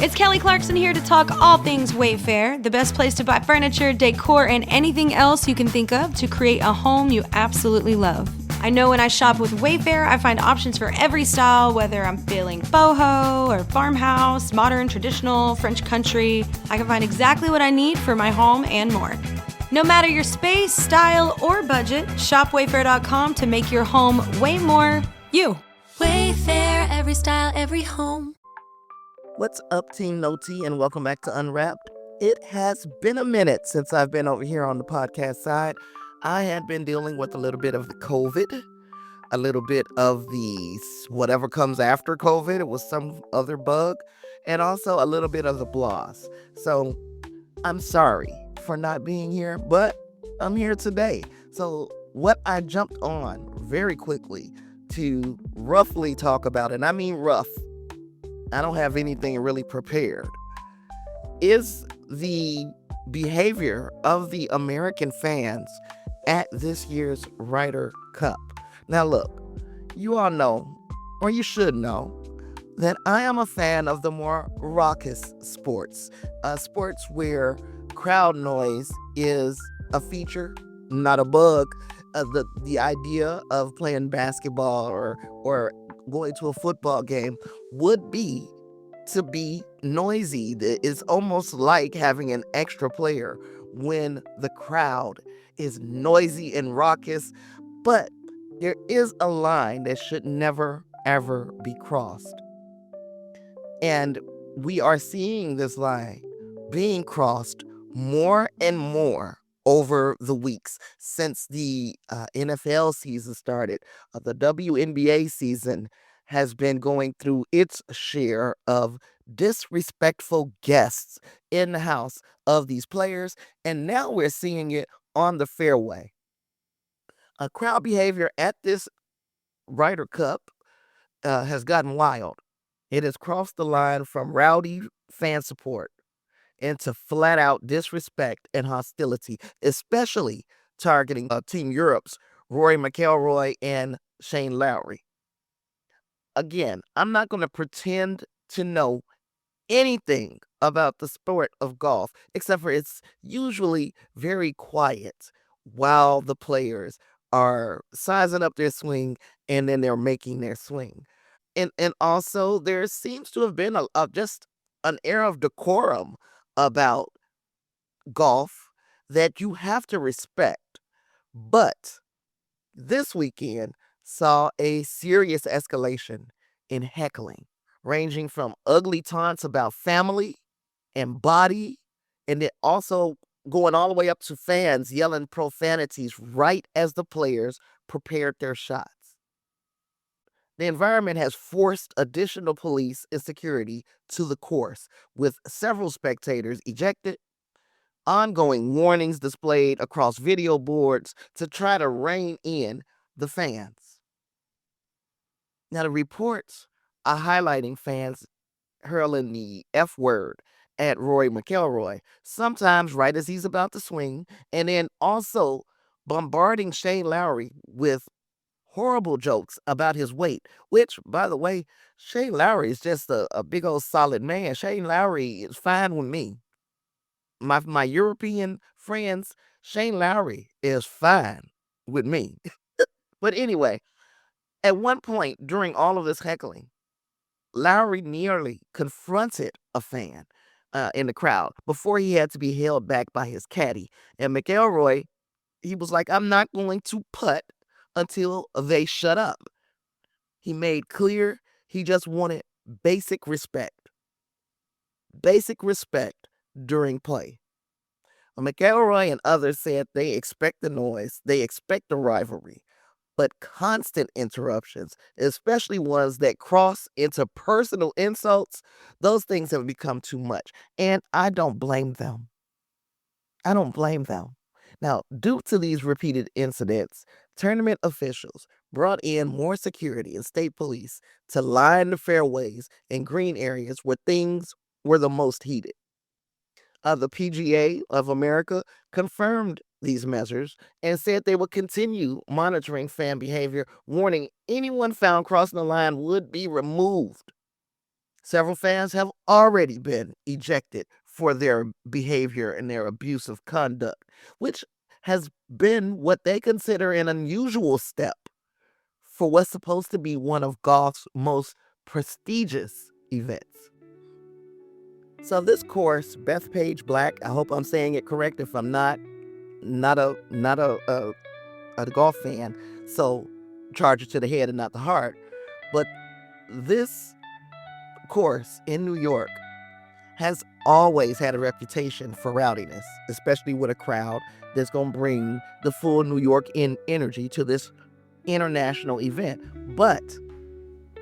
It's Kelly Clarkson here to talk all things Wayfair, the best place to buy furniture, decor, and anything else you can think of to create a home you absolutely love. I know when I shop with Wayfair, I find options for every style, whether I'm feeling boho or farmhouse, modern, traditional, French country. I can find exactly what I need for my home and more. No matter your space, style, or budget, shop Wayfair.com to make your home way more you. Wayfair, every style, every home. What's up, Team No Tea, and welcome back to Unwrapped. It has been a minute since I've been over here on the podcast side. I had been dealing with a little bit of the COVID, a little bit of the whatever comes after COVID. It was some other bug, and also a little bit of the blahs. So I'm sorry for not being here, but I'm here today. So what I jumped on very quickly to roughly talk about, and I mean rough, I don't have anything really prepared, is the behavior of the American fans at this year's Ryder Cup. Now look, you all know, or you should know, that I am a fan of the more raucous sports. Sports where crowd noise is a feature, not a bug. The idea of playing basketball or going to a football game would be to be noisy. It's almost like having an extra player when the crowd is noisy and raucous, but there is a line that should never, ever be crossed. And we are seeing this line being crossed more and more over the weeks since the NFL season started. The WNBA season has been going through its share of disrespectful guests in the house of these players, and now we're seeing it on the fairway. Crowd behavior at this Ryder Cup has gotten wild. It has crossed the line from rowdy fan support into flat-out disrespect and hostility, especially targeting Team Europe's Rory McIlroy and Shane Lowry. Again, I'm not going to pretend to know anything about the sport of golf, except for it's usually very quiet while the players are sizing up their swing and then they're making their swing. And also there seems to have been just an air of decorum about golf that you have to respect. But this weekend saw a serious escalation in heckling, ranging from ugly taunts about family and body, and then also going all the way up to fans yelling profanities right as the players prepared their shots. The environment has forced additional police and security to the course, with several spectators ejected, ongoing warnings displayed across video boards to try to rein in the fans. Now, the reports are highlighting fans hurling the F word at Rory McIlroy, sometimes right as he's about to swing, and then also bombarding Shane Lowry with horrible jokes about his weight, which, by the way, Shane Lowry is just a big old solid man. Shane Lowry is fine with me. My European friends, Shane Lowry is fine with me. But anyway, at one point during all of this heckling, Lowry nearly confronted a fan in the crowd before he had to be held back by his caddy. And McIlroy, he was like, I'm not going to putt until they shut up. He made clear he just wanted basic respect. Basic respect during play. McIlroy and others said they expect the noise, they expect the rivalry, but constant interruptions, especially ones that cross into personal insults, those things have become too much. And I don't blame them. I don't blame them. Now, due to these repeated incidents, tournament officials brought in more security and state police to line the fairways and green areas where things were the most heated. The PGA of America confirmed these measures and said they would continue monitoring fan behavior, warning anyone found crossing the line would be removed. Several fans have already been ejected for their behavior and their abusive conduct, which has been what they consider an unusual step for what's supposed to be one of golf's most prestigious events. So this course, Bethpage Black, I hope I'm saying it correct. If I'm not a golf fan, so charge it to the head and not the heart. But this course in New York has always had a reputation for rowdiness, especially with a crowd that's going to bring the full New York in energy to this international event. But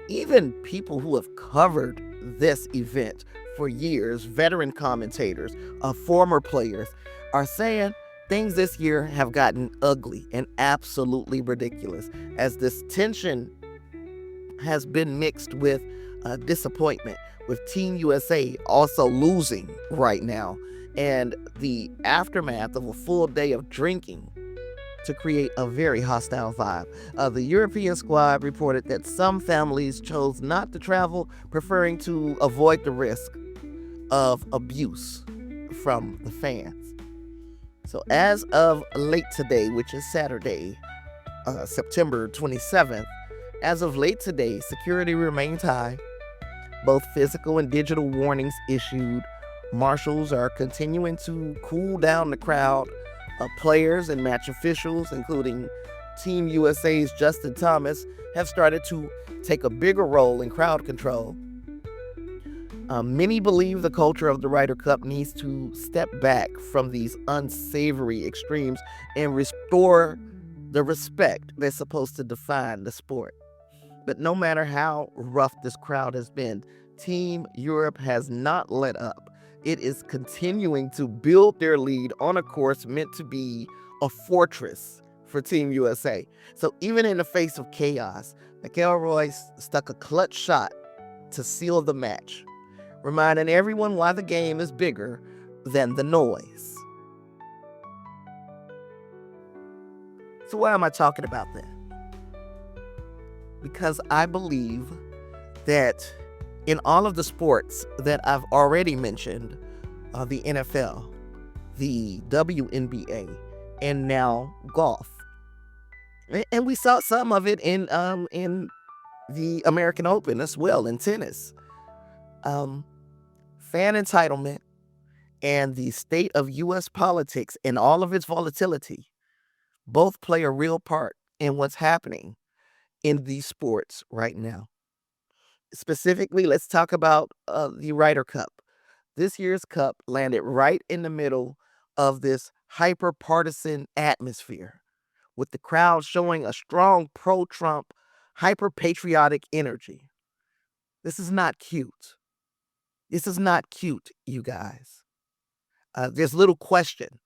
even people who have covered this event for years, veteran commentators, former players, are saying things this year have gotten ugly and absolutely ridiculous as this tension has been mixed with disappointment, with Team USA also losing right now, and the aftermath of a full day of drinking to create a very hostile vibe. The European squad reported that some families chose not to travel, preferring to avoid the risk of abuse from the fans. So as of late today, which is Saturday, September 27th, as of late today, security remains high. Both physical and digital warnings issued. Marshals are continuing to cool down the crowd. Players and match officials, including Team USA's Justin Thomas, have started to take a bigger role in crowd control. Many believe the culture of the Ryder Cup needs to step back from these unsavory extremes and restore the respect that's supposed to define the sport. But no matter how rough this crowd has been, Team Europe has not let up. It is continuing to build their lead on a course meant to be a fortress for Team USA. So even in the face of chaos, McIlroy stuck a clutch shot to seal the match, reminding everyone why the game is bigger than the noise. So why am I talking about that? Because I believe that in all of the sports that I've already mentioned, the NFL, the WNBA, and now golf, and we saw some of it in the American Open as well, in tennis, fan entitlement and the state of U.S. politics and all of its volatility both play a real part in what's happening in these sports right now. Specifically, let's talk about the Ryder Cup. This year's cup landed right in the middle of this hyper-partisan atmosphere, with the crowd showing a strong pro-Trump, hyper-patriotic energy. This is not cute. This is not cute, you guys. There's little question.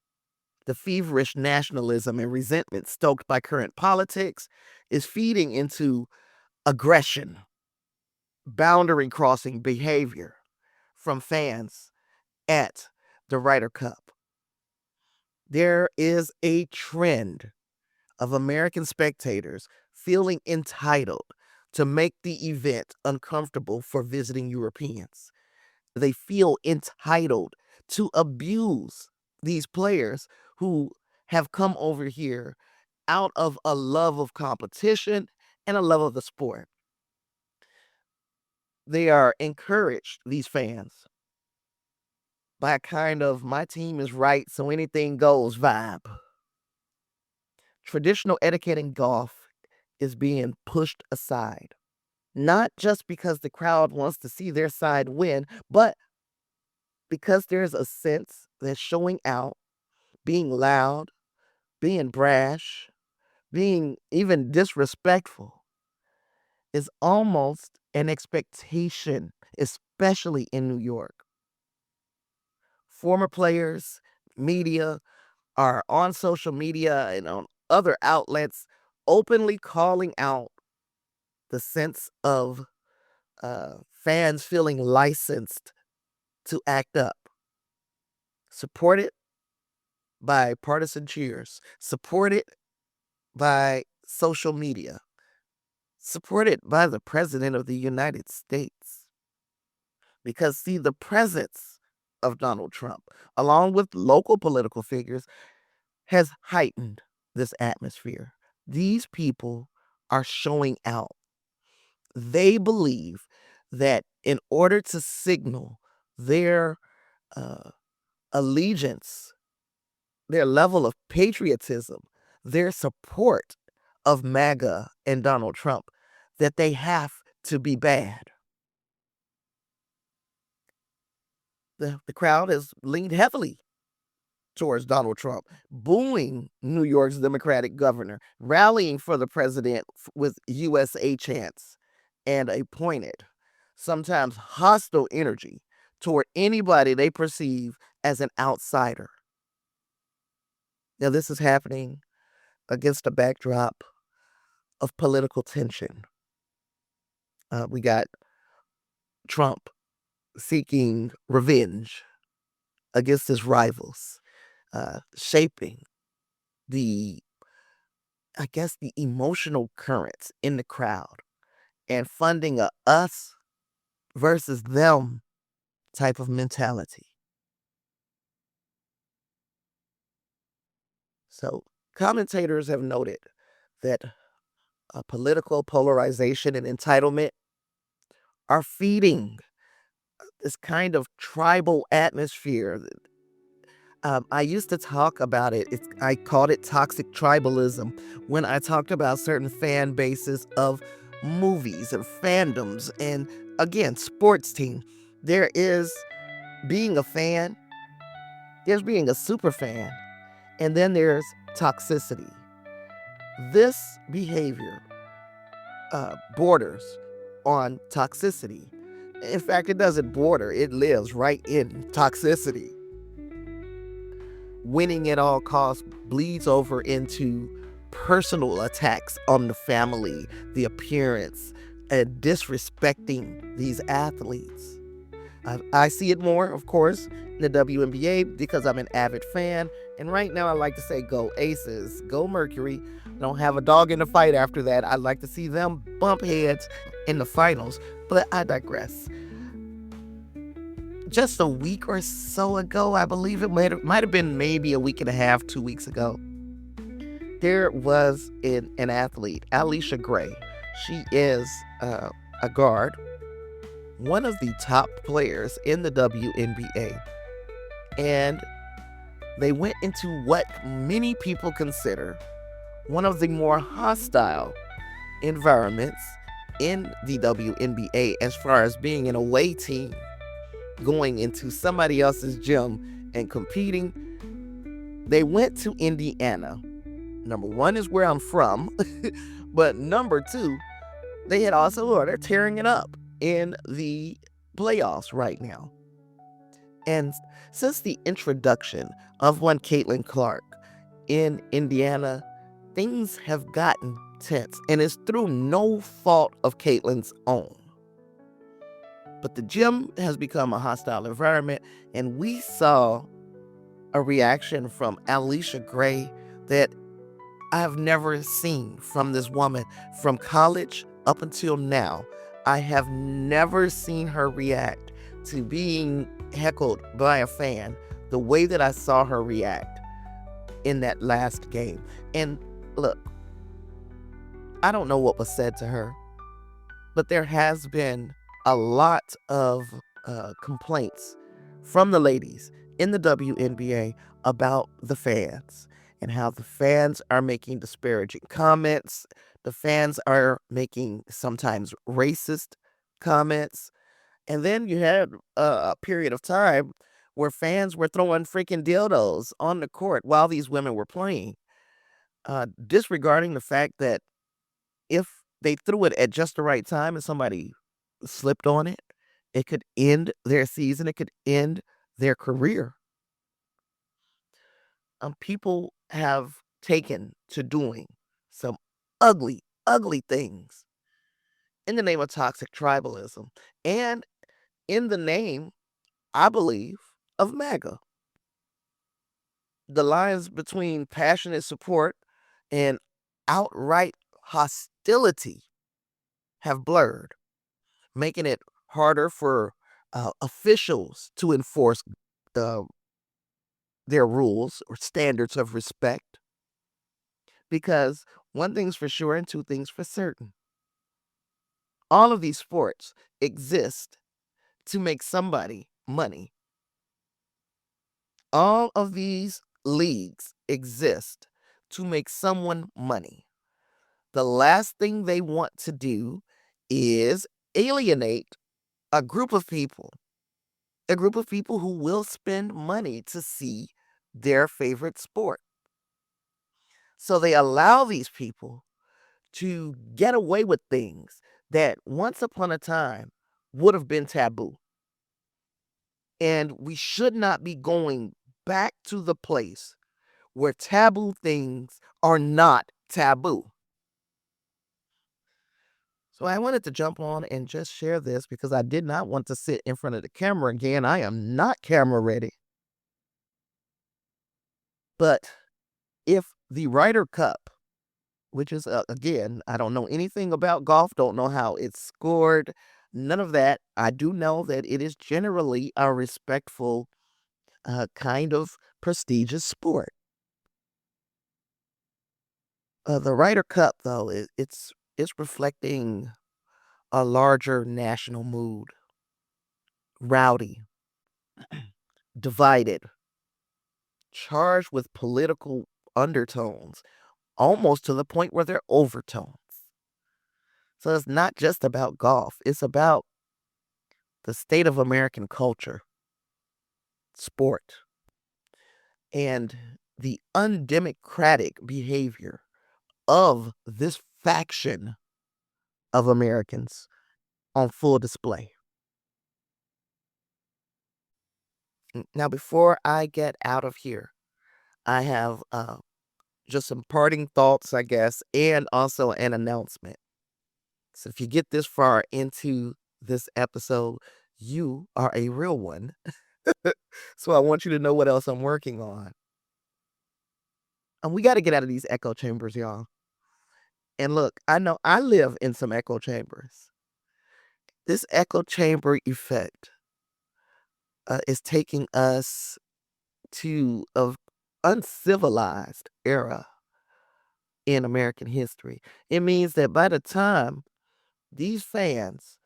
The feverish nationalism and resentment stoked by current politics is feeding into aggression, boundary crossing behavior from fans at the Ryder Cup. There is a trend of American spectators feeling entitled to make the event uncomfortable for visiting Europeans. They feel entitled to abuse these players who have come over here out of a love of competition and a love of the sport. They are encouraged, these fans, by a kind of my team is right, so anything goes vibe. Traditional etiquette in golf is being pushed aside. Not just because the crowd wants to see their side win, but because there's a sense that showing out, being loud, being brash, being even disrespectful is almost an expectation, especially in New York. Former players, media are on social media and on other outlets openly calling out the sense of fans feeling licensed to act up. Supported by partisan cheers, supported by social media, supported by the President of the United States. Because, see, the presence of Donald Trump, along with local political figures, has heightened this atmosphere. These people are showing out. They believe that in order to signal their uh, allegiance, their level of patriotism, their support of MAGA and Donald Trump, that they have to be bad. The crowd has leaned heavily towards Donald Trump, booing New York's Democratic governor, rallying for the president with USA chants, and a pointed, sometimes hostile energy toward anybody they perceive as an outsider. Now, this is happening against a backdrop of political tension. We got Trump seeking revenge against his rivals, shaping the, I guess, the emotional currents in the crowd and funding a us versus them type of mentality. So commentators have noted that political polarization and entitlement are feeding this kind of tribal atmosphere. I used to talk about it. I called it toxic tribalism when I talked about certain fan bases of movies and fandoms and, again, sports team. There is being a fan, there's being a super fan, and then there's toxicity. This behavior borders on toxicity. In fact, it doesn't border, it lives right in toxicity. Winning at all costs bleeds over into personal attacks on the family, the appearance, and disrespecting these athletes. I see it more, of course, in the WNBA because I'm an avid fan. And right now I like to say go Aces, go Mercury. I don't have a dog in the fight after that. I'd like to see them bump heads in the finals, but I digress. Just a week or so ago, I believe it might have been maybe a week and a half, 2 weeks ago, there was an athlete, Alicia Gray. She is a guard, one of the top players in the WNBA. And they went into what many people consider one of the more hostile environments in the WNBA as far as being an away team, going into somebody else's gym and competing. They went to Indiana. Number one is where I'm from, but number two, they're tearing it up in the playoffs right now. And since the introduction of one Caitlin Clark in Indiana, things have gotten tense, and it's through no fault of Caitlin's own. But the gym has become a hostile environment, and we saw a reaction from Alicia Gray that I have never seen from this woman from college up until now. I have never seen her react to being heckled by a fan the way that I saw her react in that last game. And look, I don't know what was said to her, but there has been a lot of complaints from the ladies in the WNBA about the fans and how the fans are making disparaging comments. The fans are making sometimes racist comments. And then you had a period of time where fans were throwing freaking dildos on the court while these women were playing, disregarding the fact that if they threw it at just the right time and somebody slipped on it, it could end their season. It could end their career. People have taken to doing some ugly, ugly things in the name of toxic tribalism and in the name, I believe, of MAGA. The lines between passionate support and outright hostility have blurred, making it harder for officials to enforce the, their rules or standards of respect. Because one thing's for sure and two things for certain. All of these sports exist to make somebody money. All of these leagues exist to make someone money. The last thing they want to do is alienate a group of people who will spend money to see their favorite sport. So they allow these people to get away with things that once upon a time would have been taboo. And we should not be going back to the place where taboo things are not taboo. So I wanted to jump on and just share this because I did not want to sit in front of the camera again. I am not camera ready. But if the Ryder Cup, which is, again, I don't know anything about golf, don't know how it's scored, none of that. I do know that it is generally a respectful, kind of prestigious sport. The Ryder Cup, though, it's reflecting a larger national mood. Rowdy, divided, charged with political undertones, almost to the point where they're overtones. So it's not just about golf, it's about the state of American culture, sport, and the undemocratic behavior of this faction of Americans on full display. Now, before I get out of here, I have just some parting thoughts, I guess, and also an announcement. So if you get this far into this episode, you are a real one. So I want you to know what else I'm working on. And we got to get out of these echo chambers, y'all. And look, I know I live in some echo chambers. This echo chamber effect is taking us to an uncivilized era in American history. It means that by the time these fans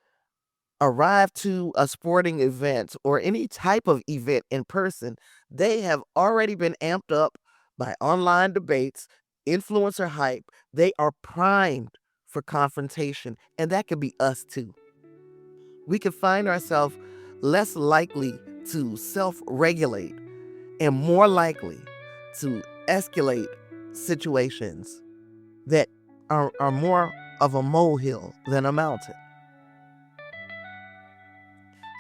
arrive to a sporting event or any type of event in person, they have already been amped up by online debates, influencer hype. They are primed for confrontation, and that could be us too. We could find ourselves less likely to self-regulate and more likely to escalate situations that are more of a molehill than a mountain.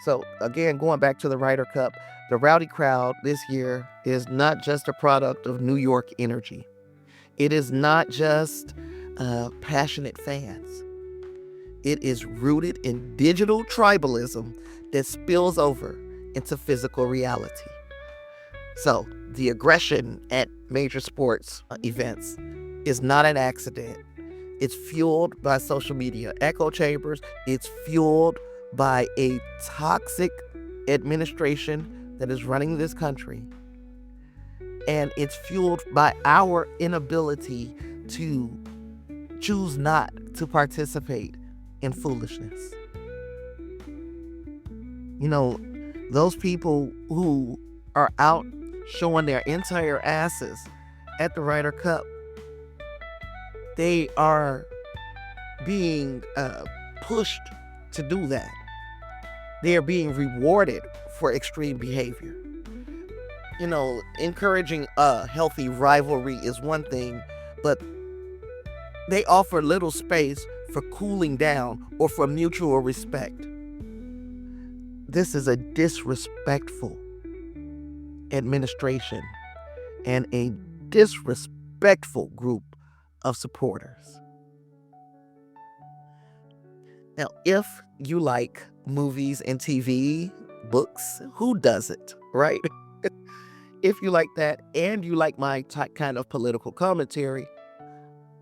So again, going back to the Ryder Cup, the rowdy crowd this year is not just a product of New York energy. It is not just passionate fans. It is rooted in digital tribalism that spills over into physical reality. So the aggression at major sports events is not an accident. It's fueled by social media echo chambers. It's fueled by a toxic administration that is running this country. And it's fueled by our inability to choose not to participate in foolishness. You know, those people who are out showing their entire asses at the Ryder Cup, they are being pushed to do that. They are being rewarded for extreme behavior. You know, encouraging a healthy rivalry is one thing, but they offer little space for cooling down or for mutual respect. This is a disrespectful administration and a disrespectful group of supporters. Now, if you like movies and TV, books, who doesn't, right? If you like that and you like my kind of political commentary,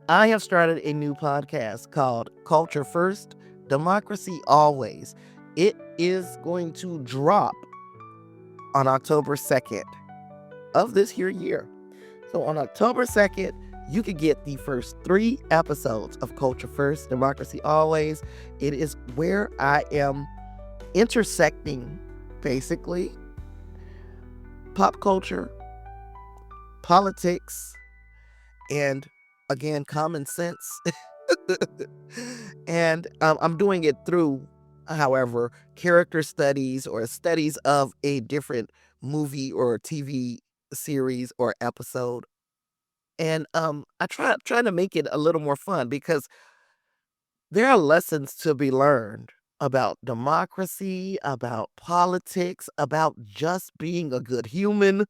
I have started a new podcast called Culture First, Democracy Always. It is going to drop on October 2nd of this here year. So on October 2nd, you can get the first 3 episodes of Culture First, Democracy Always. It is where I am intersecting, basically, pop culture, politics, and, again, common sense. And I'm doing it through, however, character studies or studies of a different movie or TV series or episode. And trying to make it a little more fun because there are lessons to be learned about democracy, about politics, about just being a good human.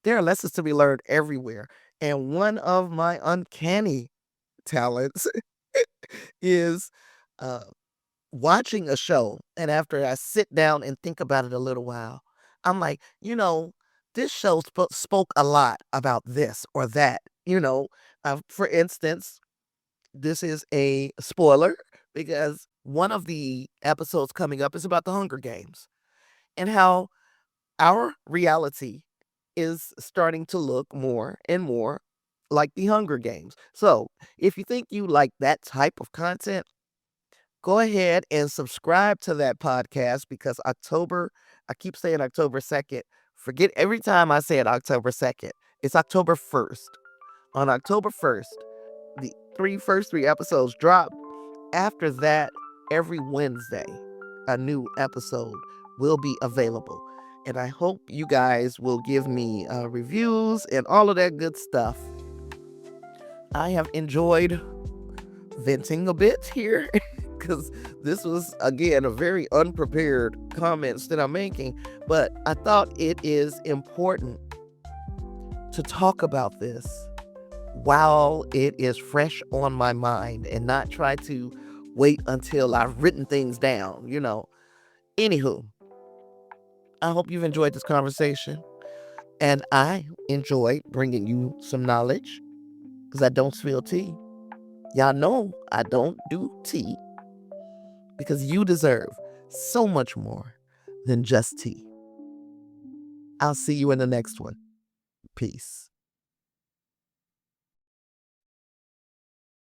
There are lessons to be learned everywhere. And one of my uncanny talents is uh, watching a show. And after I sit down and think about it a little while, I'm like, this show spoke a lot about this or that. For instance, this is a spoiler because one of the episodes coming up is about the Hunger Games and how our reality is starting to look more and more like the Hunger Games. So, if you think you like that type of content, go ahead and subscribe to that podcast because I keep saying October 2nd. Forget every time I say it October 2nd. It's October 1st. On October 1st, the first three episodes drop. After that, every Wednesday, a new episode will be available. And I hope you guys will give me reviews and all of that good stuff. I have enjoyed venting a bit here because this was, again, a very unprepared comments that I'm making. But I thought it is important to talk about this while it is fresh on my mind and not try to wait until I've written things down, Anywho, I hope you've enjoyed this conversation. And I enjoyed bringing you some knowledge because I don't spill tea. Y'all know I don't do tea because you deserve so much more than just tea. I'll see you in the next one. Peace.